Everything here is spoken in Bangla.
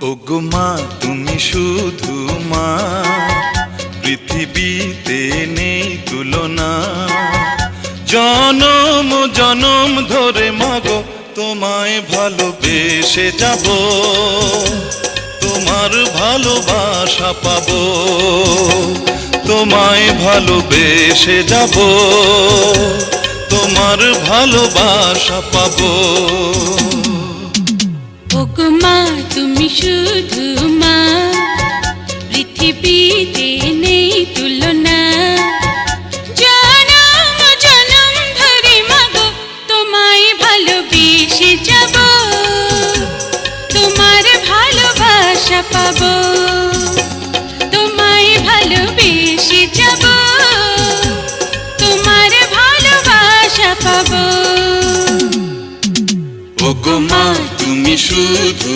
ওগো মা তুমি শুধু মা, পৃথিবীতে নেই তুলনা। জনম জনম ধরে মাগো তোমায় ভালোবেসে যাব, তোমার ভালোবাসা পাবো। তোমায় ভালোবেসে যাব, তোমার ভালোবাসা পাবো। ওগো মা তুমি শুধু মা, পৃথিবীতে নেই তুলনা। জনম জনম ধরে মাগো তোমায় ভালোবেসে যাব, তোমার ভালোবাসা পাবো। তোমায় ভালোবেসে যাব, তোমার ভালোবাসা পাবো। ওগো মা তুমি শুধু